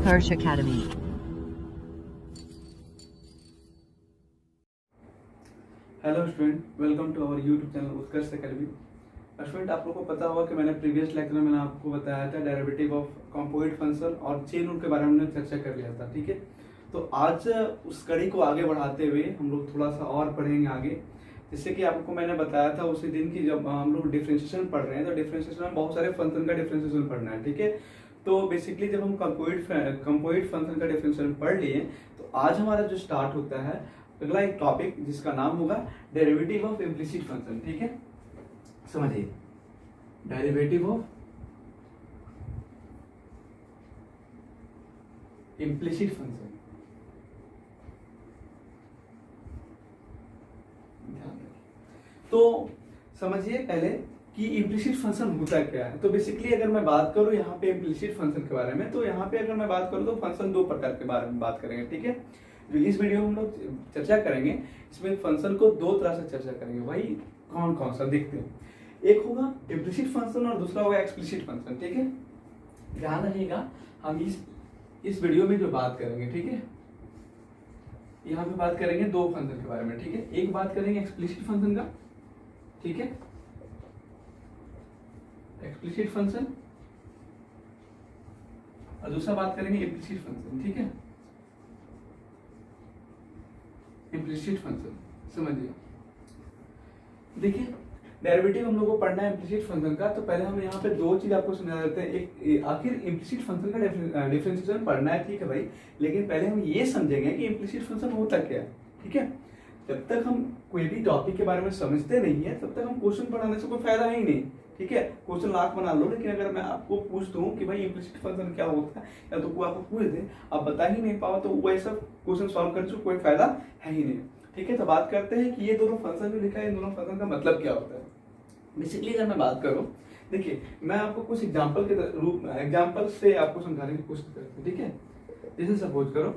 Utkarsh Academy. Hello student, welcome to our YouTube channel Utkarsh Academy. Student, आप लोगों को पता होगा कि मैंने प्रीवियस लेक्चर में मैंने आपको बताया था डेरिवेटिव ऑफ कंपोजिट फंक्शन और चेन रूल के बारे में हमने चर्चा कर लिया था। ठीक है, तो आज उस कड़ी को आगे बढ़ाते हुए हम लोग थोड़ा सा और पढ़ेंगे आगे। जैसे कि आपको मैंने बताया था उसी दिन की जब हम लोग डिफरेंशिएशन पढ़ रहे हैं, तो डिफरेंशिएशन में बहुत सारे फंक्शन का डिफरेंशिएशन पढ़ना है। ठीक है, तो बेसिकली जब हम कंपोजिट फंक्शन का डिफरेंशिएशन पढ़ लिए, तो आज हमारा जो स्टार्ट होता है अगला एक टॉपिक जिसका नाम होगा डेरिवेटिव ऑफ इम्प्लिसिट फंक्शन। ठीक है, समझिए, डेरिवेटिव ऑफ इम्प्लिसिट फंक्शन। तो समझिए पहले कि इम्प्लिसिट फंक्शन होता क्या है। तो बेसिकली अगर मैं बात करूं यहाँ पे इम्प्लिसिट फंक्शन के बारे में, तो यहाँ पे अगर मैं बात करूं तो फंक्शन दो प्रकार के बारे में बात करेंगे। ठीक है, जो इस वीडियो में हम लोग चर्चा करेंगे, इसमें फंक्शन को दो तरह से चर्चा करेंगे। वही कौन कौन सा देखते हैं, एक होगा इम्प्लिसिट फंक्शन और दूसरा होगा एक्सप्लिसिट फंक्शन। ठीक है, ध्यान रखिएगा, हम इस वीडियो में जो बात करेंगे, ठीक है, यहाँ पे बात करेंगे दो फंक्शन के बारे में। ठीक है, एक बात करेंगे एक्सप्लिसिट फंक्शन का, ठीक है, एक्सप्लिसिट फंक्शन, और दूसरा बात करेंगे इम्प्लिसिट फंक्शन। ठीक है, इम्प्लिसिट फंक्शन समझिए। देखिए, डेरिवेटिव हम लोग को पढ़ना है इम्प्लिसिट फंक्शन का, तो पहले हम यहाँ पे दो चीज आपको समझा देते हैं। एक, आखिर इम्प्लिसिट फंक्शन का डिफरेंशिएशन पढ़ना है, ठीक है भाई, लेकिन पहले हम ये समझेंगे कि इम्प्लिसिट फंक्शन होता क्या है। ठीक है, जब तक हम कोई भी टॉपिक के बारे में समझते नहीं है तब तक हम क्वेश्चन पढ़ाने से कोई फायदा ही नहीं। ठीक है, क्वेश्चन लाख बना लो, लेकिन अगर मैं आपको पूछ दूं कि भाई इम्प्लिसिट फंक्शन क्या होता है, या तो कोई आपको पूछ दे, आप बता ही नहीं पाओ, तो वैसा क्वेश्चन सॉल्व करने से कोई फायदा है ही नहीं। ठीक है, तो बात करते हैं कि ये दोनों फंक्शन जो लिखा है, इन दोनों फंक्शन का मतलब क्या होता है। बेसिकली अगर मैं बात करूं, देखिए मैं आपको कुछ एग्जांपल के रूप में एग्जांपल से आपको समझाने की कोशिश करता हूं। ठीक है, जैसे सपोज करो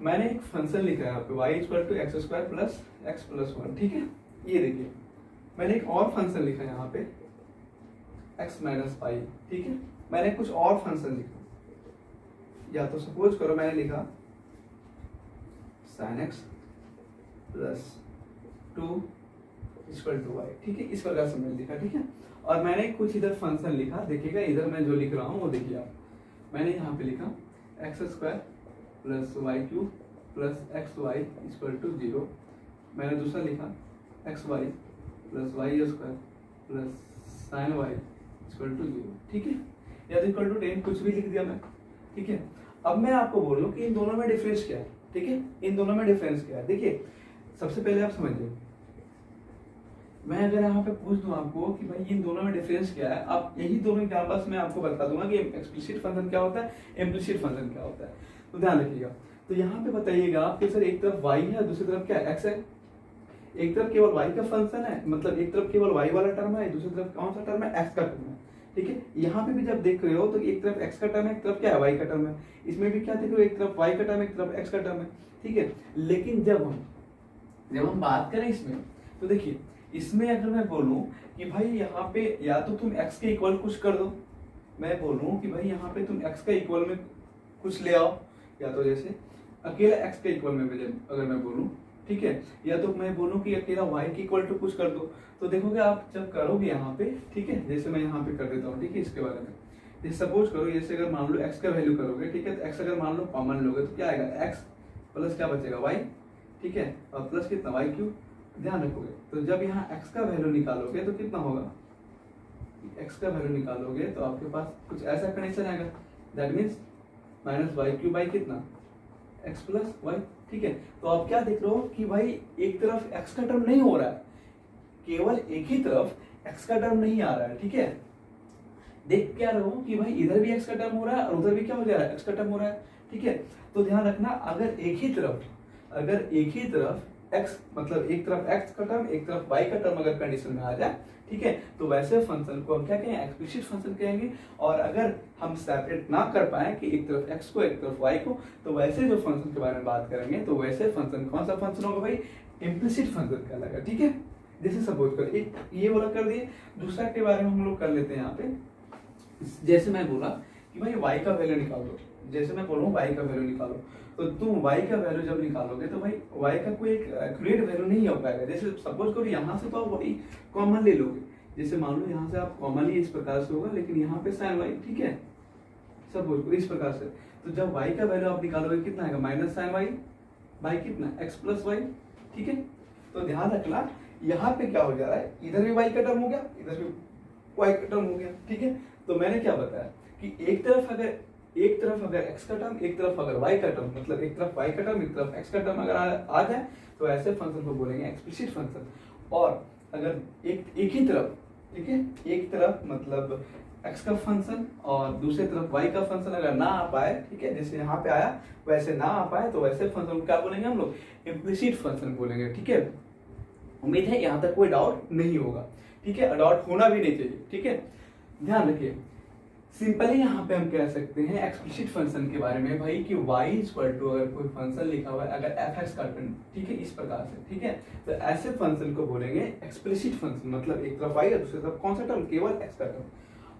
मैंने एक फंक्शन लिखा है यहाँ पे y equal to x square plus x plus one. ठीक है, ये देखिए मैंने एक और फंक्शन लिखा है यहाँ पे x माइनस पाई। ठीक है, मैंने कुछ और फंक्शन लिखा, या तो सपोज करो मैंने लिखा sin x plus two equal to y. ठीक है, इस प्रकार से मैंने लिखा। ठीक है, और मैंने कुछ इधर फंक्शन लिखा, देखिएगा इधर मैं जो लिख रहा हूँ वो देखिए आप, मैंने यहाँ पे लिखा x square plus y cube plus x y equal to zero. मैंने दूसरा लिखा x y plus y square plus sine y equal to zero. ठीक है, या तो इक्वल टू 10, कुछ भी लिख दिया मैं। ठीक है, अब मैं आपको बोलूँ कि इन दोनों में डिफरेंस क्या है। ठीक है, इन दोनों में डिफरेंस क्या है, देखिए सबसे पहले आप समझिए, मैं अगर यहाँ पे पूछ दूं आपको कि भाई इन दोनों में डिफरेंस क्या है, आप यही दोनों एग्जांपल्स में आपको बता दूंगा कि एक्सप्लिसिट फंक्शन क्या होता है, इम्प्लिसिट फंक्शन क्या होता है। तो ध्यान रखिएगा, तो यहाँ पे बताइएगा कि सर एक तरफ y है, दूसरी तरफ क्या x है। एक तरफ केवल y का फंक्शन है, मतलब एक तरफ केवल y वाला टर्म है, दूसरी तरफ कौन सा टर्म है, x का टर्म है। ठीक है, यहाँ पे भी जब देख रहे हो तो एक तरफ x का टर्म है, एक तरफ क्या है, y का टर्म है। इसमें भी क्या देख रहे हो, एक तरफ y का टर्म है, एक तरफ x का टर्म है। ठीक है, लेकिन जब हम बात करें इसमें, तो देखिए इसमें अगर मैं बोलूं कि भाई यहाँ पे या तो तुम x के इक्वल कुछ कर दो, मैं बोलूं कि भाई यहाँ पे तुम x के इक्वल में कुछ ले आओ, या तो जैसे अकेला x के इक्वल में अगर मैं बोलूं, ठीक है, या तो मैं बोलूं कि अकेला y के इक्वल टू कुछ कर दो, तो देखोगे आप जब करोगे यहाँ पे, ठीक है, जैसे मैं यहाँ पे कर देता हूँ। ठीक है, इसके बारे में जैसे सपोज करो, जैसे अगर मान लो x का वैल्यू करोगे, ठीक है, तो x अगर मान लो कॉमन लोगे तो क्या आएगा, x प्लस क्या बचेगा y। ठीक है, और प्लस कितना वाई क्यूब, ध्यान रखोगे। तो जब यहाँ x का वैल्यू निकालोगे तो कितना होगा, x का वैल्यू निकालोगे तो आपके पास कुछ ऐसा कंडीशन आएगा, that means minus y cube by कितना, x प्लस वाई। ठीक है, तो आप क्या देख रहे हो कि भाई एक तरफ x का टर्म नहीं हो रहा है, केवल एक ही तरफ x का टर्म नहीं आ रहा है। ठीक है, देख क्या रहे हो कि भाई इधर भी x का टर्म हो रहा है और उधर भी क्या हो जा रहा है, x का टर्म हो रहा है। ठीक है, तो ध्यान रखना, अगर एक ही तरफ x, मतलब एक तरफ x का टर्म एक तरफ y का टर्म अगर कंडीशन में आ जाए, ठीक है, तो वैसे फंक्शन को हम क्या कहेंगे, एक्सप्लिसिट फंक्शन कहेंगे। और अगर हम सेपरेट ना कर पाए कि एक तरफ x को एक तरफ y को, तो वैसे जो फंक्शन के बारे में बात करेंगे, तो वैसे फंक्शन कौन सा फंक्शन होगा भाई, इम्प्लिसिट फंक्शन कहलाएगा। ठीक है, जैसे सपोज कर एक ये वाला कर दिए, दूसरा के बारे में हम लोग कर लेते हैं यहाँ पे। जैसे मैं बोला कि भाई y का वैल्यू निकालो, जैसे मैं बोल रहा हूँ y का वैल्यू निकालो, तो तुम y का वैल्यू जब निकालोगे तो भाई y का कोई एक एक्यूरेट वैल्यू नहीं हो पाएगा। जैसे सपोज करो यहाँ से तो आप y कॉमन ले लोगे, जैसे मान लो यहाँ से आप कॉमन ही इस प्रकार से होगा, लेकिन यहाँ पे sin y, ठीक है, सपोज करो इस प्रकार से, तो जब y का वैल्यू आप निकालोगे कितना आएगा, माइनस sin y बाई कितना x प्लस वाई, ठीक है। तो ध्यान रखना यहाँ पे क्या हो जा रहा है, इधर भी y का टर्म हो गया, इधर भी y का टर्म हो गया, ठीक है। तो मैंने क्या बताया कि एक तरफ अगर x का टर्म, एक तरफ अगर y का टर्म, मतलब एक तरफ y का टर्म, एक तरफ x का टर्म अगर आ जाए तो ऐसे फंक्शन को बोलेंगे एक्सप्लिसिट फंक्शन। और अगर एक ही तरफ, ठीक है, एक तरफ मतलब x का फंक्शन और दूसरी तरफ y का फंक्शन अगर ना आ पाए, ठीक है, जैसे यहाँ पे आया वैसे ना आ पाए, तो वैसे फंक्शन को क्या बोलेंगे हम लोग, इम्प्लिसिट फंक्शन बोलेंगे, ठीक है। उम्मीद है यहाँ तक कोई डाउट नहीं होगा, ठीक है, डाउट होना भी नहीं चाहिए, ठीक है। ध्यान रखिए, सिंपली यहाँ पे हम कह सकते हैं एक्सप्लिसिट फंक्शन के बारे में भाई कि y इक्वल टू अगर कोई फंक्शन लिखा हुआ है अगर f(x) का, ठीक है, इस प्रकार से, ठीक है, तो ऐसे फंक्शन को बोलेंगे एक्सप्लिसिट फंक्शन, मतलब एक तरफ y और दूसरी तरफ कौन सा टर्म, केवल x का टर्म।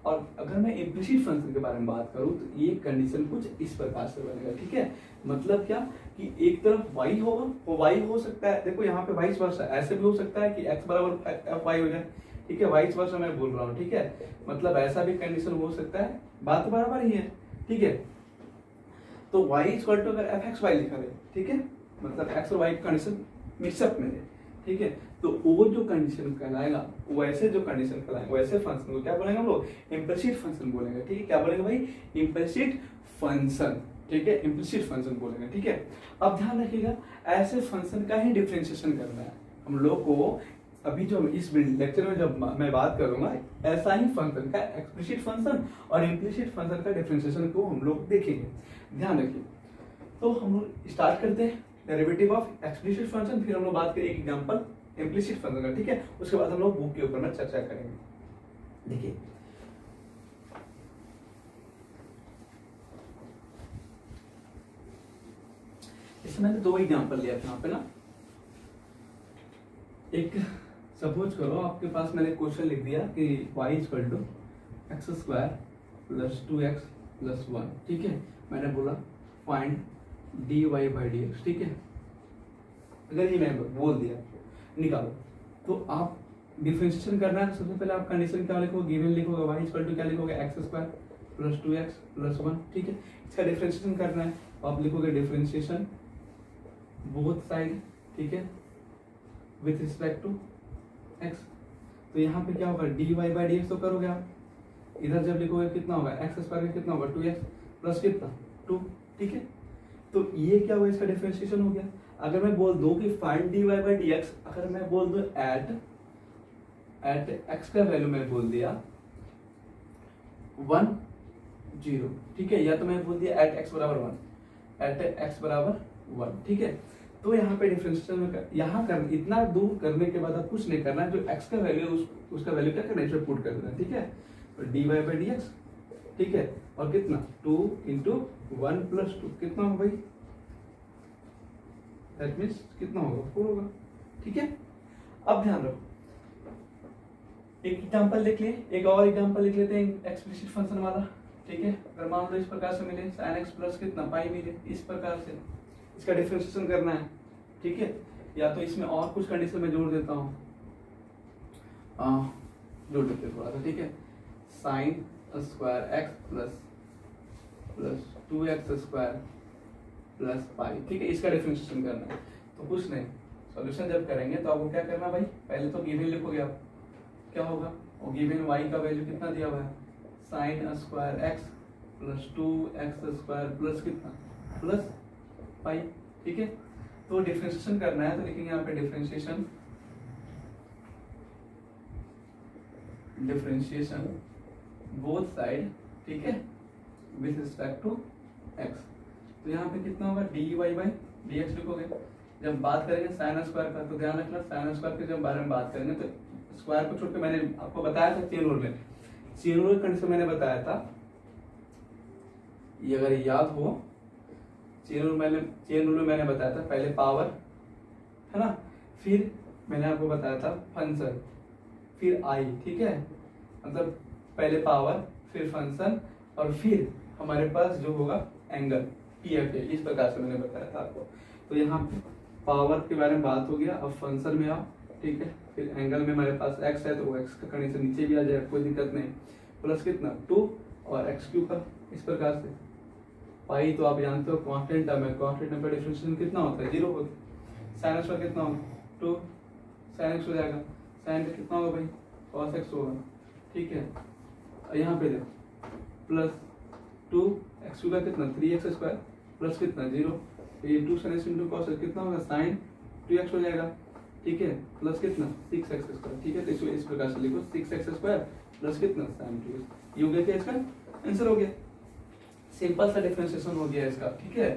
और अगर मैं इम्प्लिसिट फंक्शन के बारे में बात करूं तो ये कंडीशन कुछ इस प्रकार से बनेगा, ठीक है। मतलब क्या कि एक तरफ y होगा, वो y हो सकता है, देखो यहाँ पे वाइस वर्सा, ऐसे भी हो सकता है कि x बराबर fy हो जाए, ठीक है, वाइस वर्सा मैं बोल रहा हूँ, ठीक है, मतलब ऐसा भी कंडीशन हो सकता है, बात बराबर ही है, ठीक है। तो y इक्वल टू अगर fxy लिखा है, ठीक है, मतलब x और y कंडीशन मिक्सअप में है, ठीक है, तो वो जो कंडीशन कहलाएगा, वैसे जो कंडीशन कहलाएगा वैसे फंक्शन को क्या बोलेंगे हम लोग, इम्प्लिसिट फंक्शन बोलेंगे, ठीक है। क्या बोलेंगे भाई, इम्प्लिसिट फंक्शन, ठीक है, इम्प्लिसिट फंक्शन बोलेंगे, ठीक है। अब ध्यान रखिएगा, ऐसे फंक्शन का ही डिफरेंशिएशन करना है हम लोग को। अभी जो इस लेक्चर में जब मैं बात करूंगा, ऐसा ही फंक्शन का एक्सप्लिसिट फंक्शन और इम्प्लिसिट फंक्शन का डिफरेंशिएशन को हम लोग देखेंगे, ध्यान रखिए। तो हम लोग स्टार्ट करते हैं डेरिवेटिव ऑफ एक्सप्लिसिट फंक्शन, फिर हम लोग बात करेंगे एक एग्जांपल इम्प्लिसिट फंक्शन का, ठीक है। उसके बाद हम लोग बुक के ऊपर में चर्चा करेंगे। देखिए इसमें मैंने दो एग्जांपल लिया था यहाँ पे ना, एक सपोज करो आपके पास मैंने क्वेश्चन लिख दिया कि y equal to x square plus 2x plus 1, ठीक है। मैंने बोला फाइंड dy बाई dx, ठीक है। अगर ये मैं बोल दिया निकालो, तो आप डिफरेंशिएशन करना है, सबसे पहले आप कंडीशन क्या लिखोगे, गिवन लिखोगे, y इक्वल टू क्या लिखोगे, x square plus 2x plus 1, ठीक है। इसका डिफरेंशिएशन करना है, तो आप लिखोगे डिफरेंशिएशन बोथ साइड, ठीक है, विथ रिस्पेक्ट टू x। तो यहाँ पे क्या होगा, dy बाई dx तो करोगे आप, इधर जब लिखोगे कितना होगा, एक्स स्क्वायर का कितना होगा 2x प्लस कितना 2, ठीक है। तो ये क्या हुआ, इसका डिफरेंशिएशन हो गया। अगर मैं बोल दूं कि फाइंड dy बाई dx, अगर मैं बोल दूं एट x का वैल्यू मैं बोल दिया 1 0, ठीक है, या तो मैं बोल दिया एट x बराबर 1, एट x बराबर 1, ठीक है। तो यहाँ पे डिफरेंशिएशन में यहाँ कर इतना दूर करने के बाद अब कुछ नहीं करना है, जो x का वैल्यू उसका वैल्यू क्या करना है, इसमें पुट कर देना है, ठीक है। तो dy बाई dx, ठीक है, और कितना 2 इंटू 1 प्लस 2 कितना होगा भाई, दैट मीन्स कितना होगा 4 होगा, ठीक है। अब ध्यान रखो, एक एग्जांपल लिख ले, एक और एग्जांपल लिख लेते हैं एक्सप्लिसिट फंक्शन वाला, ठीक है। अगर मान लो इस प्रकार से मिले sin x प्लस कितना पाई मिले, इस प्रकार से इसका डिफरेंशिएशन करना है, ठीक है। या तो इसमें और कुछ कंडीशन में जोड़ देता हूँ, जोड़ देते थोड़ा सा, ठीक है। Sine square x plus 2x square plus pi, ठीक है, इसका डिफरेंशिएशन करना है। तो कुछ नहीं, सॉल्यूशन जब करेंगे तो आपको क्या करना भाई, पहले तो गिवन लिखोगे आप, क्या होगा, और गिवन y का वैल्यू कितना दिया हुआ है, sine square x plus 2x square plus कितना प्लस पाई, ठीक है। तो डिफरेंशिएशन करना है, तो लिखेंगे यहाँ पे डिफरेंशिएशन बोथ साइड, ठीक है, विथ रिस्पेक्ट टू x। तो यहाँ पे कितना होगा, dy बाई dx लिखोगे। जब बात करेंगे साइन स्क्वायर का, तो ध्यान रखना साइन स्क्वायर के जब बारे में बात करेंगे तो स्क्वायर को छोड़ के मैंने आपको बताया था चेन रूल में, चेन रूल कंडीशन मैंने बताया था, ये अगर याद हो, चेन रूल में मैंने बताया था पहले पावर है ना, फिर मैंने आपको बताया था फंक्शन, फिर आई, ठीक है, मतलब पहले पावर फिर फंक्शन और फिर हमारे पास जो होगा एंगल पी एफ है, इस प्रकार से मैंने बताया था आपको। तो यहाँ पे पावर के बारे में बात हो गया। अब फंक्शन में आओ, ठीक है। फिर एंगल में हमारे पास एक्स है तो वो एक्स का कंडीशन नीचे भी आ जाएगा, कोई दिक्कत नहीं। प्लस कितना 2 और एक्स क्यू का, इस प्रकार से। पाई तो आप जानते हो कांस्टेंट टर्म है, कांस्टेंट टर्म का डिफरेंशिएशन कितना होता है, 0 होता है। साइन एक्स का कितना होगा 2 साइन एक्स हो जाएगा, साइन का कितना होगा भाई कॉस एक्स होगा, ठीक है। यहाँ पे देखो प्लस 2 एक्स क्यू का कितना 3x स्क्वायर प्लस कितना 0, ये 2 साइन एक्स इंटू कॉस कितना होगा साइन 2x हो जाएगा, ठीक है। प्लस कितना 6x स्क्वायर, ठीक है। तो इसको इस प्रकार से लिखो 6x स्क्वायर प्लस कितना साइन 2x, ये हो गया क्या इसका आंसर हो गया। सिंपल सा डिफरेंशिएशन हो गया इसका, ठीक है।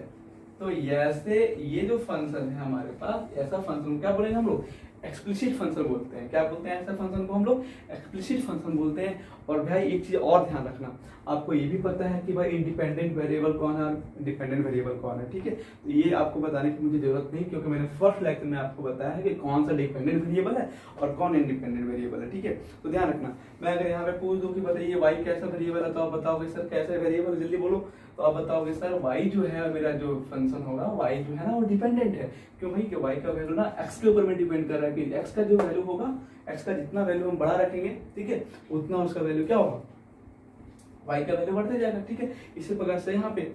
तो ऐसे ये जो फंक्शन है हमारे पास, ऐसा फंक्शन क्या बोलेंगे हम लोग एक्सप्लिसिट फंक्शन बोलते हैं। क्या बोलते हैं ऐसा फंक्शन को हम लोग एक्सप्लिसिट फंक्शन बोलते हैं। और भाई एक चीज और ध्यान रखना, आपको ये भी पता है कि भाई इंडिपेंडेंट वेरिएबल कौन है और डिपेंडेंट वेरिएबल कौन है, ठीक है। तो ये आपको बताने की मुझे जरूरत नहीं, क्योंकि मैंने फर्स्ट लेक्चर में आपको बताया है कि कौन सा डिपेंडेंट वेरिएबल है और कौन इंडिपेंडेंट वेरिएबल है, ठीक है। तो ध्यान रखना, मैं अगर यहाँ पे पूछ दूं कि बताइए वाई कैसा वेरिएबल है, तो आप बताओगे सर कैसा वेरिएबल, जल्दी बोलो। तो आप बताओगे सर y जो है मेरा जो फंक्शन होगा y जो है ना वो डिपेंडेंट है। क्यों भाई कि y का वैल्यू ना x के ऊपर में डिपेंड कर रहा है कि x का जो वैल्यू होगा, x का जितना वैल्यू हम बढ़ा रखेंगे, ठीक है, उतना उसका वैल्यू क्या होगा y का वैल्यू बढ़ते जाएगा, ठीक है। इसी प्रकार से यहाँ पे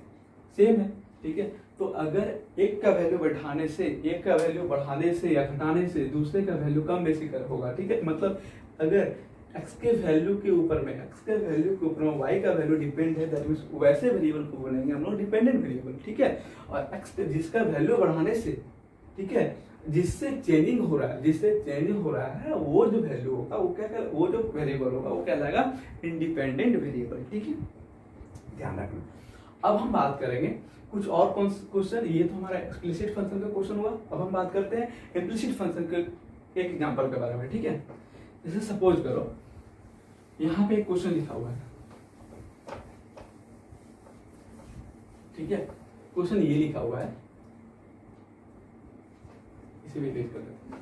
सेम है, ठीक है। तो अगर एक का वैल्यू बढ़ाने से, एक का वैल्यू बढ़ाने से या घटाने से दूसरे का वैल्यू कम बेसी कर होगा, ठीक है। मतलब अगर x के वैल्यू के ऊपर में, x के वैल्यू के ऊपर में y का वैल्यू डिपेंड है, दैट मींस वैसे वेरिएबल को बोलेंगे हम लोग डिपेंडेंट वेरिएबल, ठीक है। और x जिसका वैल्यू बढ़ाने से, ठीक है, जिससे चेंजिंग हो रहा है, जिससे चेंजिंग हो रहा है, वो जो वैल्यू होगा वो क्या, वो जो वेरिएबल होगा वो क्या कहलाएगा इंडिपेंडेंट वेरिएबल, ठीक है। ध्यान रखना। अब हम बात करेंगे कुछ और क्वेश्चन, ये तो हमारा एक्सप्लिसिट फंक्शन का क्वेश्चन हुआ। अब हम बात करते हैं इम्प्लिसिट फंक्शन के एक एग्जांपल के बारे में, ठीक है। जैसे सपोज करो यहाँ पे एक क्वेश्चन लिखा हुआ है, ठीक है। क्वेश्चन ये लिखा हुआ है, इसे भी देख कर लेते हैं,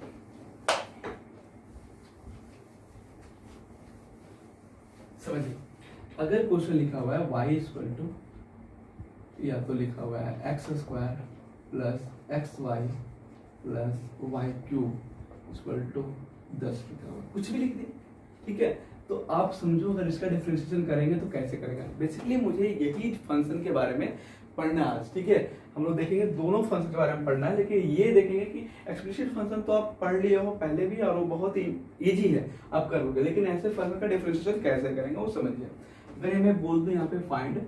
समझिए। अगर क्वेश्चन लिखा हुआ है y इक्वल टू, या तो लिखा हुआ है x square plus x y plus y cube equal to 10 लिखा हुआ, कुछ भी लिख दिए, ठीक है। तो आप समझो अगर इसका डिफरेंशिएशन करेंगे तो कैसे करेंगे। बेसिकली मुझे यही फंक्शन के बारे में पढ़ना है आज, ठीक है। हम लोग देखेंगे दोनों फंक्शन के बारे में पढ़ना है, लेकिन ये देखेंगे कि एक्सप्लिसिट फंक्शन तो आप पढ़ लिए हो पहले भी और वो बहुत ही इजी है, आप कर लोगे, लेकिन ऐसे फंक्शन का डिफरेंशिएशन कैसे करेंगे वो समझिए। अगर मैं बोल दूं यहाँ पे फाइंड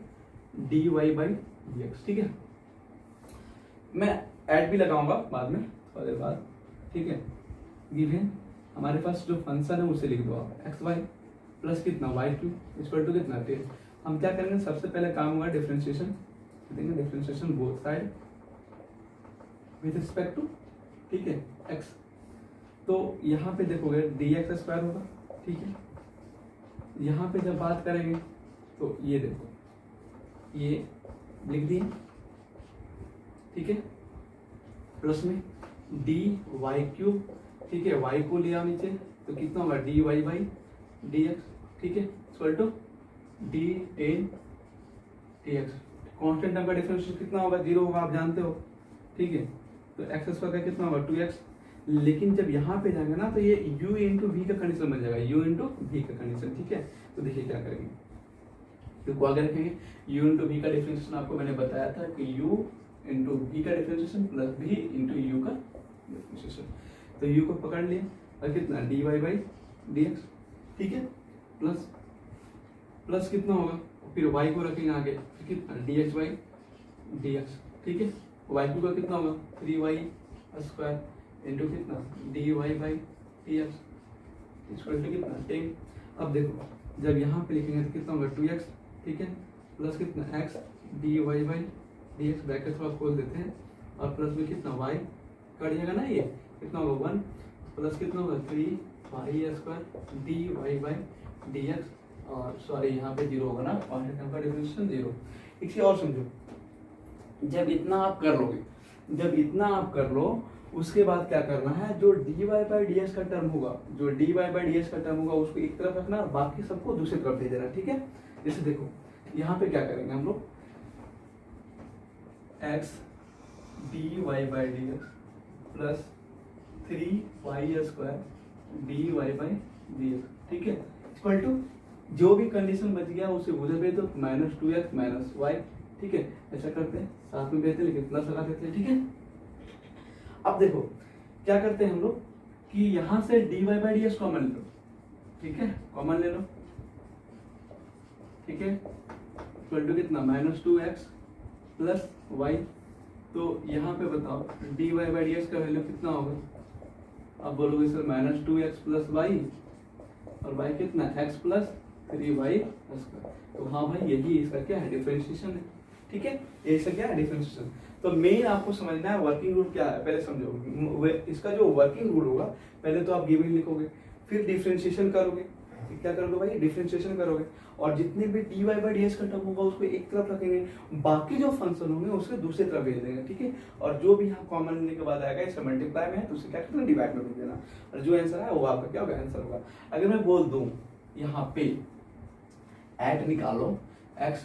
dy बाई dx, ठीक है, मैं ऐड भी लगाऊंगा बाद में थोड़ी देर बाद, ठीक है। गिवन हमारे पास जो फंक्शन है उसे लिख दो आप एक्स वाई प्लस कितना वाई क्यूब इक्वल टू कितना 10। हम क्या करेंगे, सबसे पहले काम होगा डिफरेंशिएशन, देंगे differentiation both side with respect to, ठीक है, एक्स। तो यहाँ पे देखोगे dx स्क्वायर होगा, ठीक है। यहाँ पे जब बात करेंगे तो ये देखो ये लिख दिए, ठीक है, प्लस में डी वाई क्यूब, ठीक है, y को लिया नीचे तो कितना होगा dy बाई dx, ठीक है, equal to d 10 dx। Constant term का डिफरेंशियल कितना होगा 0 होगा, आप जानते हो, ठीक है। तो एक्स स्क्वायर का कितना होगा 2x, लेकिन जब यहाँ पे जाएंगे ना तो ये u इंटू वी का कंडीशन बन जाएगा, u इंटू वी का कंडीशन, ठीक है। तो देखिए क्या करेंगे, तो आगे रखेंगे u इंटू वी का डिफरेंशिएशन, आपको मैंने बताया था कि u इंटू वी का differentiation plus v into u का डिफरेंशिएशन। तो u को पकड़ लिया और कितना dy बाई dx, ठीक है, प्लस प्लस कितना होगा, फिर y को रखेंगे आगे, फिर कितना dx बाई dx, ठीक है। y का कितना होगा 3y स्क्वायर इंटू कितना dy by dx equal to कितना 10। अब देखो जब यहाँ पे लिखेंगे तो कितना होगा 2x, ठीक है, प्लस कितना x dy by dx, bracket थोड़ा खोल देते हैं, और प्लस में कितना y कट जाएगा ना, ये कितना होगा 1 प्लस कितना होगा 3y square dy by dx, और सॉरी यहाँ पे 0 होगा ना, कांस्टेंट टर्म का डिफरेंशिएशन 0। एक चीज और समझो, जब इतना आप कर लोगे, जब इतना आप कर लो उसके बाद क्या करना है, जो dy बाई dx का टर्म होगा, जो dy बाई dx का टर्म होगा उसको एक तरफ रखना, बाकी सबको दूसरी तरफ भेज देना, ठीक है। जैसे देखो यहाँ पे क्या करेंगे हम लोग, x d Y by D x plus 3y² d Y by D x, ठीक है, इक्वल टू जो भी कंडीशन बच गया उसे उधर भेज दो, -2x - y, ठीक है। ऐसा करते हैं, साथ में भेजते लेकिन प्लस लगा देते हैं, ठीक है। अब देखो क्या करते हैं हम लोग कि यहां से dy by D x common लो, ठीक है, कॉमन ले लो, ठीक है, इक्वल टू कितना -2x प्लस y। तो यहाँ पे बताओ dy बाई डी एक्स का वैल्यू कितना होगा, अब बोलोगे सर -2x प्लस y, और y कितना x प्लस 3y स्क्वायर। तो हाँ भाई यही इसका क्या है, डिफरेंशिएशन है, ठीक है, ये इसका क्या है, डिफरेंशिएशन। तो मेन आपको समझना है वर्किंग रूल क्या है, पहले समझो। इसका जो वर्किंग रूल होगा, पहले तो आप गिवन लिखोगे, फिर डिफरेंशिएशन करोगे, क्या करोगे भाई, डिफरेंशिएशन करोगे, और जितने भी dy बाई डी एक्स का टर्म होगा उसको एक तरफ रखेंगे, बाकी जो फंक्शन होंगे उसके दूसरी तरफ भेज देंगे, ठीक है। और जो भी यहाँ कॉमन लेने के बाद आएगा, इसका मल्टीप्लाई में है तो उसे क्या करना, डिवाइड में भेज देना, और जो आंसर है वो आपका क्या होगा, आंसर होगा। अगर मैं बोल दूं यहाँ पे एट निकालो x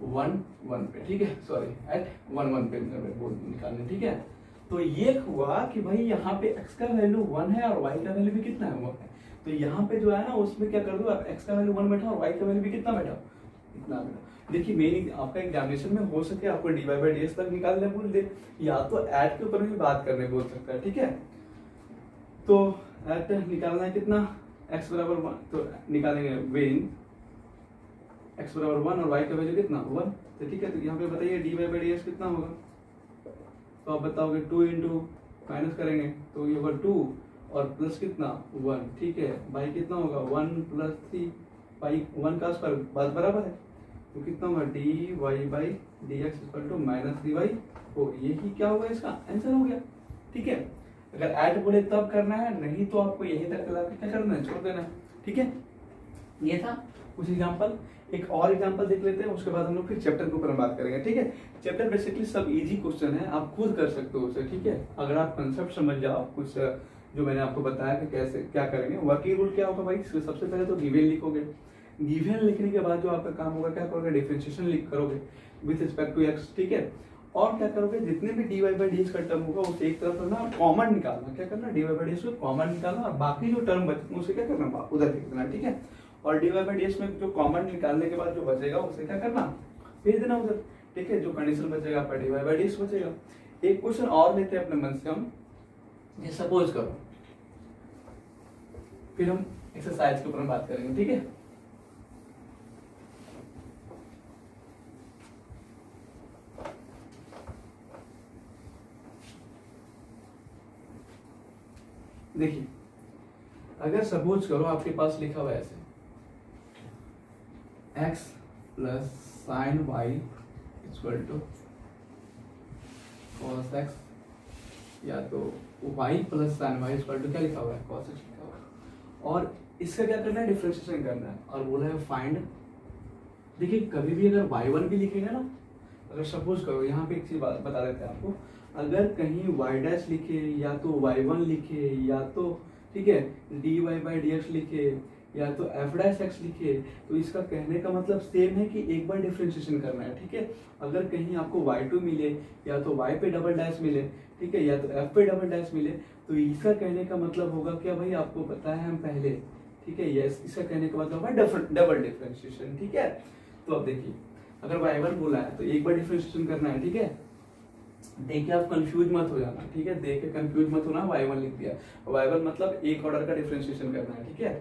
1 1 पे, ठीक है, सॉरी एट 1 1 पे बोल निकालने, ठीक है। तो ये हुआ कि भाई यहाँ पे x का वैल्यू 1 है और y का वैल्यू भी कितना है, 1 है। तो यहाँ पे जो है ना उसमें क्या कर दो, x का वैल्यू 1 बैठा और y का वैल्यू भी कितना बैठा, इतना बैठा। देखिए मेन आपका एग्जामिनेशन में हो सके आपको dy बाई डी एक्स तक निकालने बोल दे, या तो ऐड के ऊपर भी बात करने बोल सकता है, ठीक है। तो ऐड निकालना है कितना, x बराबर 1, तो निकालेंगे वेन x बराबर 1 और y का वैल्यू कितना 1, तो ठीक है। तो यहाँ पे बताइए dy बाई डी एक्स कितना होगा, तो आप बताओगे 2 इंटू माइनस करेंगे तो ये होगा 2 और प्लस कितना 1, ठीक है। y कितना होगा 1 प्लस 3, y 1 का स्क्वायर बात बराबर है, तो कितना होगा dy by D x equal to -3y। तो यही क्या होगा, इसका आंसर हो गया, ठीक है। अगर ऐड बोले तब करना है, नहीं तो आपको यही तक चला के क्या करना है, छोड़ देना है, ठीक है। ये था कुछ एग्जांपल, एक और एग्जांपल देख लेते हैं, उसके बाद हम लोग फिर चैप्टर के ऊपर बात करेंगे, ठीक है। चैप्टर बेसिकली सब इजी क्वेश्चन है, आप खुद कर सकते हो उसे, ठीक है। अगर आप कंसेप्ट समझ जाओ कुछ जो मैंने आपको बताया कि कैसे क्या करेंगे। वर्किंग रूल क्या होगा भाई, सबसे पहले तो गिवन लिखोगे, गिवन लिखने के बाद जो आपका काम होगा क्या करोगे, डिफरेंशिएशन लिख करोगे विद रिस्पेक्ट टू x, ठीक है। और क्या करोगे, जितने भी dy बाई डी एक्स का टर्म होगा उसे एक तरफ रखना और कॉमन निकालना, क्या करना, dy बाई डी एक्स को कॉमन निकालना, और बाकी जो टर्म बचे उसे क्या करना, उधर लिख देना, ठीक है। और dy बाई डी एक्स में जो कॉमन निकालने के बाद जो बचेगा उसे क्या करना, भेज देना उधर, ठीक है। जो कंडीशन बचेगा आपका dy बाई डी एक्स बचेगा। एक क्वेश्चन और लेते हैं अपने मन से हम, ये सपोज करो, फिर हम एक्सरसाइज के ऊपर बात करेंगे, ठीक है। देखिए अगर सपोज करो आपके पास लिखा हुआ है ऐसे x plus sine y equal to cos x, या तो y plus sine y equal to क्या लिखा हुआ है, कॉस x लिखा हुआ है, और इसका क्या करना है, डिफरेंशिएशन करना है, और बोला है फाइंड। देखिए कभी भी अगर y1 भी लिखेगा ना, अगर सपोज करो यहाँ पे एक चीज बता देते हैं आपको, अगर कहीं y डैश लिखे या तो y1 लिखे या तो ठीक है dy बाई डी एक्स लिखे या तो f डैश x लिखे, तो इसका कहने का मतलब सेम है कि एक बार डिफरेंशिएशन करना है, ठीक है। अगर कहीं आपको y2 मिले या तो y पे डबल डैश मिले, ठीक है, या तो f पे डबल डैश मिले, तो इसका कहने का मतलब होगा क्या भाई, आपको पता है हम पहले, ठीक है, यस, इसका कहने का मतलब होगा डबल डिफरेंशिएशन, ठीक है। तो अब देखिए अगर y1 बोला है तो एक बार डिफरेंशिएशन करना है, ठीक है। देखिए आप कंफ्यूज मत हो जाना, ठीक है, देख के कंफ्यूज मत होना, y1 लिख दिया, y1 मतलब एक ऑर्डर का डिफरेंशिएशन करना है, ठीक है।